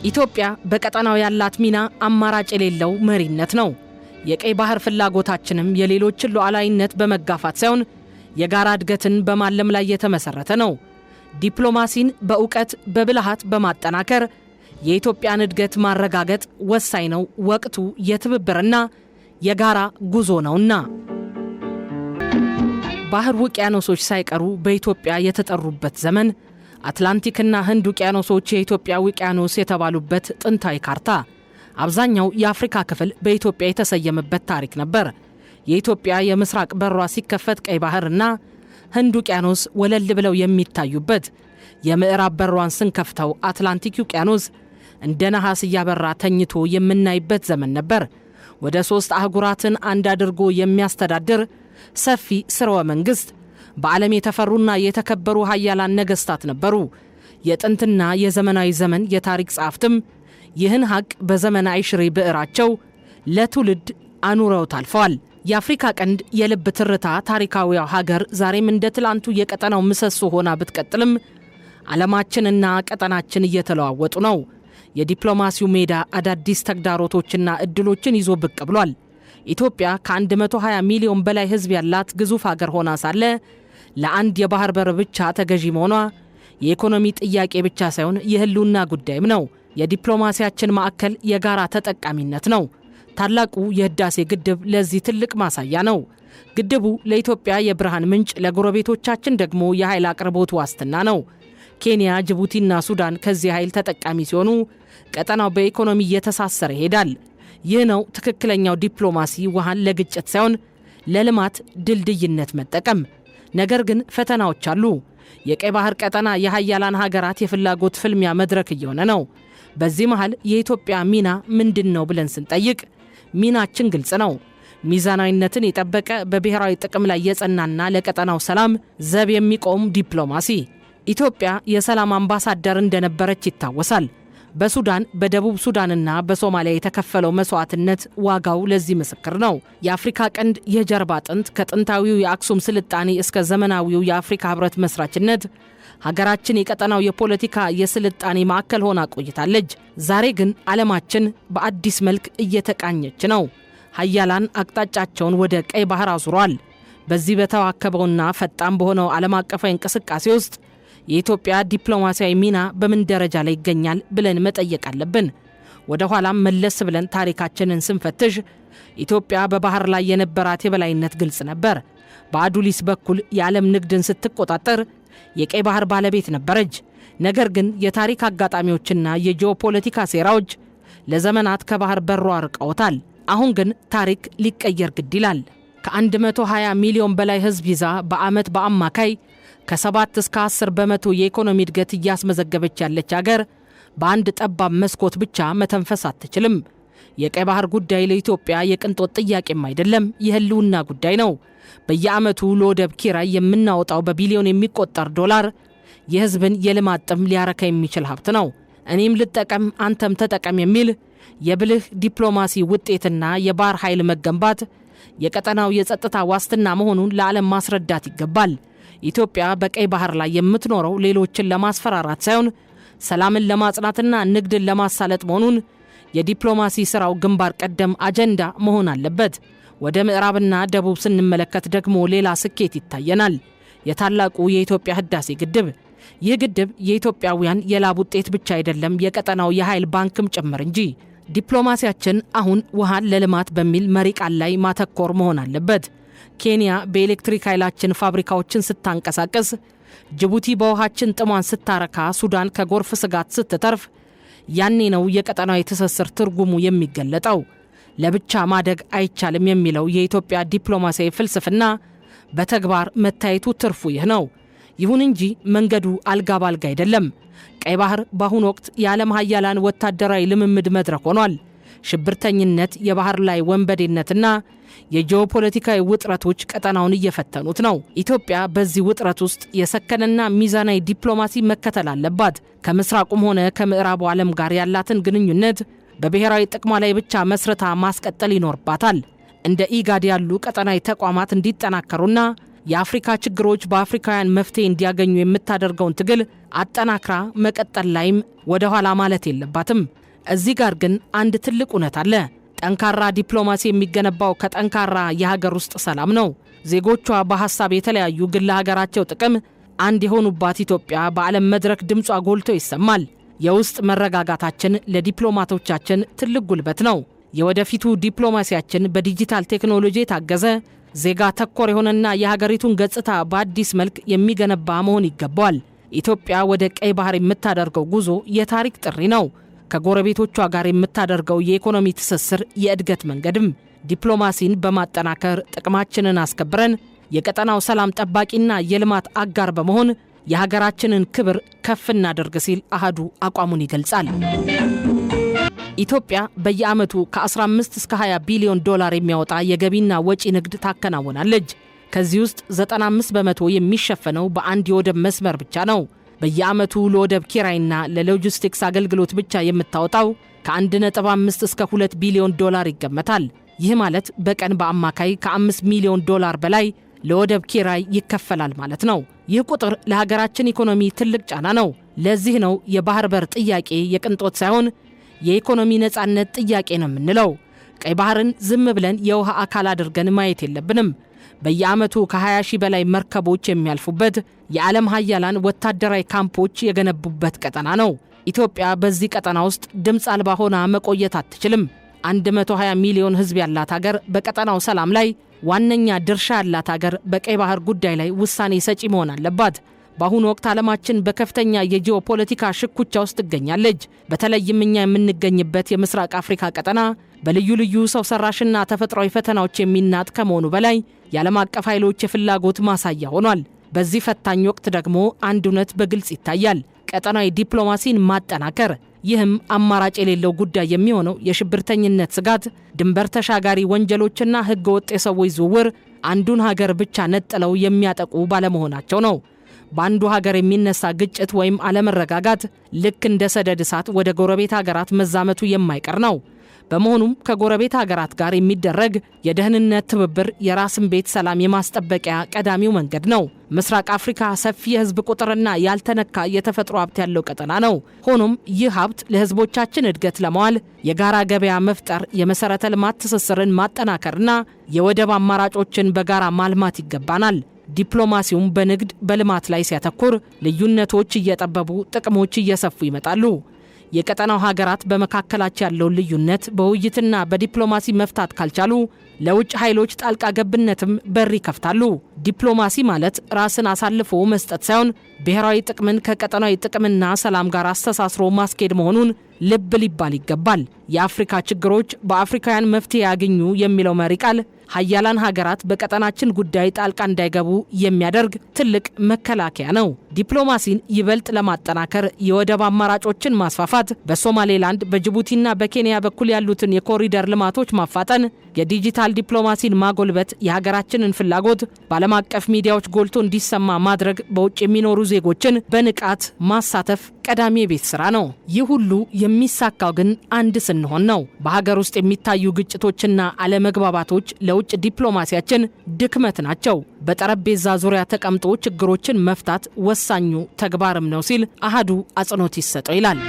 ኢትዮጵያ በቀጠናው ያላት ሚና አማራጭ የሌለው መሪነት ነው። የቀይ ባህር ፍላጎታችንም የሌሎችን ሉዓላዊነት በመጋፋት ሳይሆን የጋራ እድገትን በማለም ላይ የተመሰረተ ነው። ዲፕሎማሲን በእውቀት በብልሃት በማጠናከር የኢትዮጵያን እድገት ማረጋገጥ ወሳኝ ነው። ወቅቱ የትብብርና የጋራ ጉዞ ነውና ባህር ውቅያኖሶች ሳይቀሩ በኢትዮጵያ የተጠሩበት ዘመን፣ አትላንቲክና ህንድ ውቅያኖሶች የኢትዮጵያ ውቅያኖስ የተባሉበት ጥንታዊ ካርታ፣ አብዛኛው የአፍሪካ ክፍል በኢትዮጵያ የተሰየመበት ታሪክ ነበር። የኢትዮጵያ የምስራቅ በሯ ሲከፈት ቀይ ባህርና ህንድ ውቅያኖስ ወለል ብለው የሚታዩበት፣ የምዕራብ በሯን ስንከፍተው አትላንቲክ ውቅያኖስ እንደ ነሐስ እያበራ ተኝቶ የምናይበት ዘመን ነበር። ወደ 3 አህጉራትን አንድ አድርጎ የሚያስተዳድር ሰፊ ስርወ መንግስት፣ በዓለም የተፈሩና የተከበሩ ኃያላን ነገስታት ነበሩ። የጥንትና የዘመናዊ ዘመን የታሪክ ጸሐፍትም ይህን ሀቅ በዘመን አይሽሬ ብዕራቸው ለትውልድ አኑረው ታልፈዋል። የአፍሪካ ቀንድ የልብ ትርታ ታሪካዊው ሀገር ዛሬም እንደ ትላንቱ የቀጠናው ምሰሶ ሆና ብትቀጥልም ዓለማችንና ቀጠናችን እየተለዋወጡ ነው። የዲፕሎማሲው ሜዳ አዳዲስ ተግዳሮቶችና እድሎችን ይዞ ብቅ ብሏል። ኢትዮጵያ ከ120 ሚሊዮን በላይ ህዝብ ያላት ግዙፍ ሀገር ሆና ሳለ ለአንድ የባህር በር ብቻ ተገዢ መሆኗ የኢኮኖሚ ጥያቄ ብቻ ሳይሆን የህልውና ጉዳይም ነው። የዲፕሎማሲያችን ማዕከል የጋራ ተጠቃሚነት ነው። ታላቁ የህዳሴ ግድብ ለዚህ ትልቅ ማሳያ ነው። ግድቡ ለኢትዮጵያ የብርሃን ምንጭ፣ ለጎረቤቶቻችን ደግሞ የኃይል አቅርቦት ዋስትና ነው። ኬንያ፣ ጅቡቲና ሱዳን ከዚህ ኃይል ተጠቃሚ ሲሆኑ ቀጠናው በኢኮኖሚ እየተሳሰረ ይሄዳል። ይህ ነው ትክክለኛው ዲፕሎማሲ፣ ውሃን ለግጭት ሳይሆን ለልማት ድልድይነት መጠቀም። ነገር ግን ፈተናዎች አሉ። የቀይ ባህር ቀጠና የኃያላን ሀገራት የፍላጎት ፍልሚያ መድረክ እየሆነ ነው። በዚህ መሃል የኢትዮጵያ ሚና ምንድን ነው ብለን ስንጠይቅ ሚናችን ግልጽ ነው። ሚዛናዊነትን የጠበቀ በብሔራዊ ጥቅም ላይ የጸናና ለቀጠናው ሰላም ዘብ የሚቆም ዲፕሎማሲ። ኢትዮጵያ የሰላም አምባሳደር እንደነበረች ይታወሳል። በሱዳን በደቡብ ሱዳንና በሶማሊያ የተከፈለው መስዋዕትነት ዋጋው ለዚህ ምስክር ነው። የአፍሪካ ቀንድ የጀርባ አጥንት ከጥንታዊው የአክሱም ስልጣኔ እስከ ዘመናዊው የአፍሪካ ህብረት መስራችነት ሀገራችን የቀጠናው የፖለቲካ የስልጣኔ ማዕከል ሆና ቆይታለች። ዛሬ ግን ዓለማችን በአዲስ መልክ እየተቃኘች ነው። ኃያላን አቅጣጫቸውን ወደ ቀይ ባህር አዙሯል። በዚህ በተዋከበውና ፈጣን በሆነው ዓለም አቀፋዊ እንቅስቃሴ ውስጥ የኢትዮጵያ ዲፕሎማሲያዊ ሚና በምን ደረጃ ላይ ይገኛል ብለን መጠየቅ አለብን። ወደ ኋላም መለስ ብለን ታሪካችንን ስንፈትሽ ኢትዮጵያ በባህር ላይ የነበራት የበላይነት ግልጽ ነበር። በአዱሊስ በኩል የዓለም ንግድን ስትቆጣጠር የቀይ ባህር ባለቤት ነበረች። ነገር ግን የታሪክ አጋጣሚዎችና የጂኦፖለቲካ ሴራዎች ለዘመናት ከባህር በሯ ርቀውታል። አሁን ግን ታሪክ ሊቀየር ግድ ይላል። ከ120 ሚሊዮን በላይ ህዝብ ይዛ በዓመት በአማካይ ከ7 እስከ 10 በመቶ የኢኮኖሚ እድገት እያስመዘገበች ያለች ሀገር በአንድ ጠባብ መስኮት ብቻ መተንፈስ አትችልም። የቀይ ባህር ጉዳይ ለኢትዮጵያ የቅንጦት ጥያቄም አይደለም፣ የህልውና ጉዳይ ነው። በየዓመቱ ለወደብ ኪራይ የምናወጣው በቢሊዮን የሚቆጠር ዶላር የህዝብን የልማት ጥም ሊያረካ የሚችል ሀብት ነው። እኔም ልጠቀም አንተም ተጠቀም የሚል የብልህ ዲፕሎማሲ ውጤትና የባህር ኃይል መገንባት የቀጠናው የጸጥታ ዋስትና መሆኑን ለዓለም ማስረዳት ይገባል። ኢትዮጵያ በቀይ ባህር ላይ የምትኖረው ሌሎችን ለማስፈራራት ሳይሆን ሰላምን ለማጽናትና ንግድን ለማሳለጥ መሆኑን የዲፕሎማሲ ሥራው ግንባር ቀደም አጀንዳ መሆን አለበት። ወደ ምዕራብና ደቡብ ስንመለከት ደግሞ ሌላ ስኬት ይታየናል። የታላቁ የኢትዮጵያ ህዳሴ ግድብ። ይህ ግድብ የኢትዮጵያውያን የላብ ውጤት ብቻ አይደለም፣ የቀጠናው የኃይል ባንክም ጭምር እንጂ። ዲፕሎማሲያችን አሁን ውሃን ለልማት በሚል መሪ ቃል ላይ ማተኮር መሆን አለበት። ኬንያ በኤሌክትሪክ ኃይላችን ፋብሪካዎችን ስታንቀሳቀስ፣ ጅቡቲ በውሃችን ጥሟን ስታረካ፣ ሱዳን ከጎርፍ ስጋት ስትተርፍ፣ ያኔ ነው የቀጠናዊ ትስስር ትርጉሙ የሚገለጠው። ለብቻ ማደግ አይቻልም የሚለው የኢትዮጵያ ዲፕሎማሲያዊ ፍልስፍና በተግባር መታየቱ ትርፉ ይህ ነው። ይሁን እንጂ መንገዱ አልጋ ባልጋ አይደለም። ቀይ ባህር በአሁኑ ወቅት የዓለም ኃያላን ወታደራዊ ልምምድ መድረክ ሆኗል። ሽብርተኝነት፣ የባህር ላይ ወንበዴነትና የጂኦፖለቲካዊ ውጥረቶች ቀጠናውን እየፈተኑት ነው። ኢትዮጵያ በዚህ ውጥረት ውስጥ የሰከነና ሚዛናዊ ዲፕሎማሲ መከተል አለባት። ከምስራቁም ሆነ ከምዕራቡ ዓለም ጋር ያላትን ግንኙነት በብሔራዊ ጥቅሟ ላይ ብቻ መስረታ ማስቀጠል ይኖርባታል። እንደ ኢጋድ ያሉ ቀጠናዊ ተቋማት እንዲጠናከሩና የአፍሪካ ችግሮች በአፍሪካውያን መፍትሄ እንዲያገኙ የምታደርገውን ትግል አጠናክራ መቀጠል ላይም ወደ ኋላ ማለት የለባትም። እዚህ ጋር ግን አንድ ትልቅ እውነት አለ። ጠንካራ ዲፕሎማሲ የሚገነባው ከጠንካራ የሀገር ውስጥ ሰላም ነው። ዜጎቿ በሐሳብ የተለያዩ ግን ለሀገራቸው ጥቅም አንድ የሆኑባት ኢትዮጵያ በዓለም መድረክ ድምጿ ጎልቶ ይሰማል። የውስጥ መረጋጋታችን ለዲፕሎማቶቻችን ትልቅ ጉልበት ነው። የወደፊቱ ዲፕሎማሲያችን በዲጂታል ቴክኖሎጂ የታገዘ ዜጋ ተኮር የሆነና የሀገሪቱን ገጽታ በአዲስ መልክ የሚገነባ መሆን ይገባዋል። ኢትዮጵያ ወደ ቀይ ባህር የምታደርገው ጉዞ የታሪክ ጥሪ ነው። ከጎረቤቶቿ ጋር የምታደርገው የኢኮኖሚ ትስስር የእድገት መንገድም። ዲፕሎማሲን በማጠናከር ጥቅማችንን አስከብረን የቀጠናው ሰላም ጠባቂና የልማት አጋር በመሆን የሀገራችንን ክብር ከፍ እናደርግ ሲል አሃዱ አቋሙን ይገልጻል። ኢትዮጵያ በየዓመቱ ከ15 እስከ 20 ቢሊዮን ዶላር የሚያወጣ የገቢና ወጪ ንግድ ታከናውናለች። ከዚህ ውስጥ 95 በመቶ የሚሸፈነው በአንድ የወደብ መስመር ብቻ ነው። በየዓመቱ ለወደብ ኪራይና ለሎጂስቲክስ አገልግሎት ብቻ የምታወጣው ከ1.5 እስከ 2 ቢሊዮን ዶላር ይገመታል። ይህ ማለት በቀን በአማካይ ከ5 ሚሊዮን ዶላር በላይ ለወደብ ኪራይ ይከፈላል ማለት ነው። ይህ ቁጥር ለሀገራችን ኢኮኖሚ ትልቅ ጫና ነው። ለዚህ ነው የባህር በር ጥያቄ የቅንጦት ሳይሆን የኢኮኖሚ ነጻነት ጥያቄ ነው የምንለው። ቀይ ባህርን ዝም ብለን የውሃ አካል አድርገን ማየት የለብንም። በየዓመቱ ከ20 ሺህ በላይ መርከቦች የሚያልፉበት የዓለም ሀያላን ወታደራዊ ካምፖች የገነቡበት ቀጠና ነው። ኢትዮጵያ በዚህ ቀጠና ውስጥ ድምፅ አልባ ሆና መቆየት አትችልም። 120 ሚሊዮን ሕዝብ ያላት ሀገር በቀጠናው ሰላም ላይ ዋነኛ ድርሻ ያላት ሀገር በቀይ ባህር ጉዳይ ላይ ውሳኔ ሰጪ መሆን አለባት። በአሁኑ ወቅት ዓለማችን በከፍተኛ የጂኦፖለቲካ ሽኩቻ ውስጥ ትገኛለች። በተለይም እኛ የምንገኝበት የምስራቅ አፍሪካ ቀጠና በልዩ ልዩ ሰው ሰራሽና ተፈጥሯዊ ፈተናዎች የሚናጥ ከመሆኑ በላይ የዓለም አቀፍ ኃይሎች የፍላጎት ማሳያ ሆኗል። በዚህ ፈታኝ ወቅት ደግሞ አንድ እውነት በግልጽ ይታያል። ቀጠናዊ ዲፕሎማሲን ማጠናከር። ይህም አማራጭ የሌለው ጉዳይ የሚሆነው የሽብርተኝነት ስጋት፣ ድንበር ተሻጋሪ ወንጀሎችና ህገወጥ የሰዎች ዝውውር አንዱን ሀገር ብቻ ነጥለው የሚያጠቁ ባለመሆናቸው ነው። በአንዱ ሀገር የሚነሳ ግጭት ወይም አለመረጋጋት ልክ እንደ ሰደድ እሳት ወደ ጎረቤት ሀገራት መዛመቱ የማይቀር ነው። በመሆኑም ከጎረቤት ሀገራት ጋር የሚደረግ የደህንነት ትብብር የራስን ቤት ሰላም የማስጠበቂያ ቀዳሚው መንገድ ነው። ምስራቅ አፍሪካ ሰፊ የህዝብ ቁጥርና ያልተነካ የተፈጥሮ ሀብት ያለው ቀጠና ነው። ሆኖም ይህ ሀብት ለህዝቦቻችን እድገት ለማዋል የጋራ ገበያ መፍጠር፣ የመሰረተ ልማት ትስስርን ማጠናከርና የወደብ አማራጮችን በጋራ ማልማት ይገባናል። ዲፕሎማሲውም በንግድ በልማት ላይ ሲያተኩር ልዩነቶች እየጠበቡ ጥቅሞች እየሰፉ ይመጣሉ። የቀጠናው ሀገራት በመካከላቸው ያለውን ልዩነት በውይይትና በዲፕሎማሲ መፍታት ካልቻሉ ለውጭ ኃይሎች ጣልቃ ገብነትም በር ይከፍታሉ። ዲፕሎማሲ ማለት ራስን አሳልፎ መስጠት ሳይሆን ብሔራዊ ጥቅምን ከቀጠናዊ ጥቅምና ሰላም ጋር አስተሳስሮ ማስኬድ መሆኑን ልብ ሊባል ይገባል። የአፍሪካ ችግሮች በአፍሪካውያን መፍትሄ ያገኙ የሚለው መሪ ቃል ሀያላን ሀገራት በቀጠናችን ጉዳይ ጣልቃ እንዳይገቡ የሚያደርግ ትልቅ መከላከያ ነው። ዲፕሎማሲን ይበልጥ ለማጠናከር የወደብ አማራጮችን ማስፋፋት፣ በሶማሌላንድ በጅቡቲና በኬንያ በኩል ያሉትን የኮሪደር ልማቶች ማፋጠን፣ የዲጂታል ዲፕሎማሲን ማጎልበት፣ የሀገራችንን ፍላጎት በዓለም አቀፍ ሚዲያዎች ጎልቶ እንዲሰማ ማድረግ፣ በውጭ የሚኖሩ ዜጎችን በንቃት ማሳተፍ ቀዳሚ የቤት ስራ ነው። ይህ ሁሉ የሚሳካው ግን አንድ ስንሆን ነው። በሀገር ውስጥ የሚታዩ ግጭቶችና አለመግባባቶች ለውጭ ዲፕሎማሲያችን ድክመት ናቸው። በጠረጴዛ ዙሪያ ተቀምጦ ችግሮችን መፍታት ወሳኙ ተግባርም ነው ሲል አሃዱ አጽንኦት ይሰጠው ይላል።